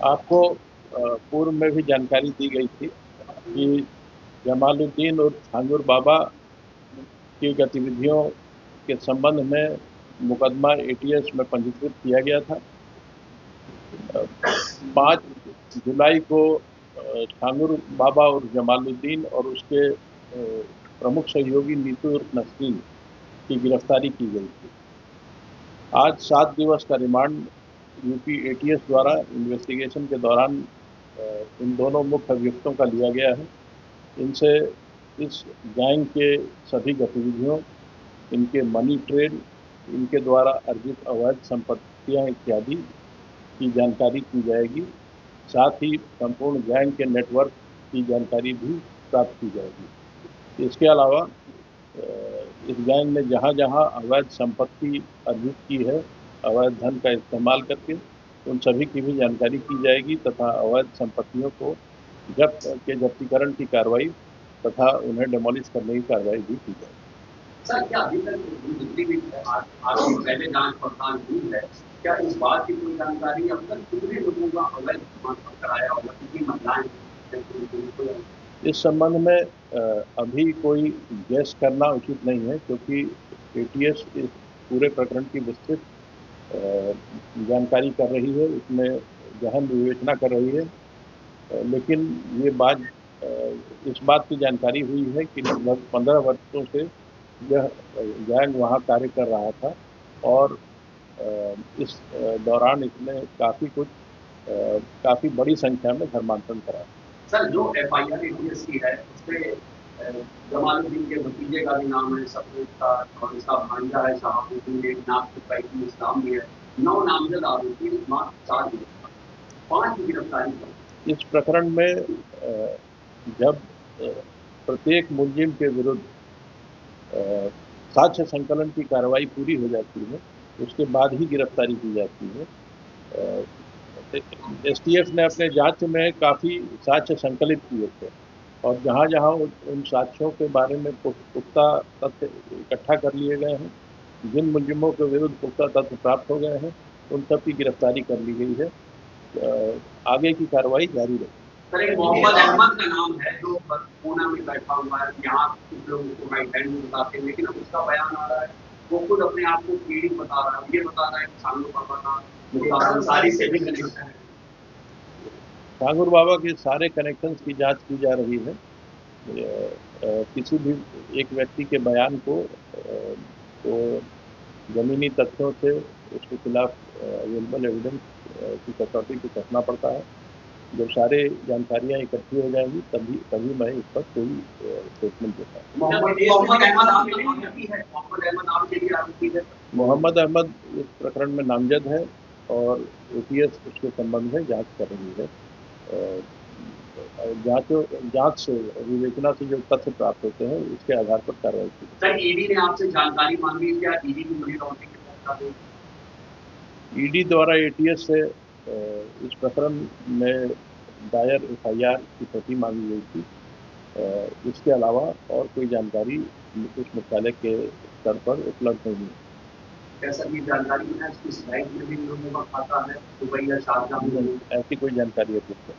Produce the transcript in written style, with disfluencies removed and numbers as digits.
आपको पूर्व में भी जानकारी दी गई थी कि जमालुद्दीन और छांगुर बाबा की गतिविधियों के संबंध में मुकदमा एटीएस में पंजीकृत किया गया था। 5 जुलाई को छांगुर बाबा और जमालुद्दीन और उसके प्रमुख सहयोगी नीतू उर्फ नसरीन की गिरफ्तारी की गई थी। आज 7 दिवस का रिमांड यूपी एटीएस द्वारा इन्वेस्टिगेशन के दौरान इन दोनों मुख्य अभियुक्तों का लिया गया है। इनसे इस गैंग के सभी गतिविधियों, इनके मनी ट्रेल, इनके द्वारा अर्जित अवैध संपत्तियां इत्यादि की जानकारी की जाएगी। साथ ही संपूर्ण गैंग के नेटवर्क की जानकारी भी प्राप्त की जाएगी। इसके अलावा इस गैंग ने जहां जहां अवैध संपत्ति अर्जित की है, अवैध धन का इस्तेमाल करके, उन सभी की भी जानकारी की जाएगी तथा अवैध संपत्तियों को जब्तीकरण की कार्रवाई तथा उन्हें डिमोलिश करने की कार्रवाई भी की जाएगी। सर, क्या अभी तक जितनी भी आगे पहले जांच पड़ताल हुई है, क्या इस बात की कोई जानकारी अब तक कितने लोगों का अवैध कराया होगा, कितनी महिलाएं? इस संबंध में अभी कोई गैस करना उचित नहीं है, क्योंकि एटीएस इस पूरे प्रकरण की विस्तृत जानकारी कर रही है, इसमें गहन विवेचना कर रही है। लेकिन ये बात इस बात की जानकारी हुई है कि लगभग 15 वर्षों से यह गैंग वहाँ कार्य कर रहा था और इस दौरान इसने काफ़ी बड़ी संख्या में धर्मांतरण कराया। सर, जो एफआईआर एटीएस की है उसमें जमालुद्दीन के भतीजे का भी नाम है, सफेद का, और इसका भांजा है शहाबुद्दीन, एक नाम की इस्लाम भी है। 9 नामजद आरोपी, मात्र 4 गिरफ्तार, 5 की गिरफ्तारी। इस प्रकरण में जब प्रत्येक मुलजिम के विरुद्ध साक्ष्य संकलन की कार्रवाई पूरी हो जाती है, उसके बाद ही गिरफ्तारी की जाती है। एसटीएफ ने अपने जांच में काफ़ी साक्ष्य संकलित किए थे और जहां जहां उन साक्ष्यों के बारे में पुख्ता तथ्य इकट्ठा कर लिए गए हैं, जिन मुलजिमों के विरुद्ध पुख्ता तथ्य प्राप्त हो गए हैं, उन सब की गिरफ्तारी कर ली गई है। आगे की कार्रवाई जारी रहेगी। सर, एक मोहम्मद अहमद का नाम है जो पूना में बैठा हुआ है, यहाँ कुछ लोग उसको राइट हैंड में बताते हैं, लेकिन अब उसका बयान आ रहा है, वो खुद अपने आप को पीड़ी बता रहा है, ये बता रहा है कि छांगुर बाबा का अंसारी से भी कनेक्शन है। छांगुर बाबा के सारे कनेक्शंस की जांच की जा रही है। किसी भी एक व्यक्ति के बयान को तो ज़मीनी तथ्यों से उसके खिलाफ अवेलेबल एविडेंस की कसौटी पे कसना पड़ता है। जब सारे जानकारियां इकट्ठी हो जाएंगी तभी मैं इस पर कोई स्टेटमेंट देता हूँ। मोहम्मद अहमद इस प्रकरण में नामजद है और एटीएस उसके संबंध में जांच कर रही है। जांच से, विवेचना से जो तथ्य प्राप्त होते हैं, उसके आधार पर कार्रवाई की। सर, ईडी ने आपसे जानकारी मांगी, क्या ईडी की मनी लॉन्ड्रिंग? ईडी द्वारा एटीएस से इस प्रकरण में दायर एफआईआर की प्रति मांगी गई थी। इसके अलावा और कोई जानकारी उस मुख्यालय के स्तर पर उपलब्ध नहीं है। कैसा ये जानकारी है, इस बैंक में भी लोगों का खाता है, दुबई या शारजाह में? ऐसी कोई जानकारी उपलब्ध है।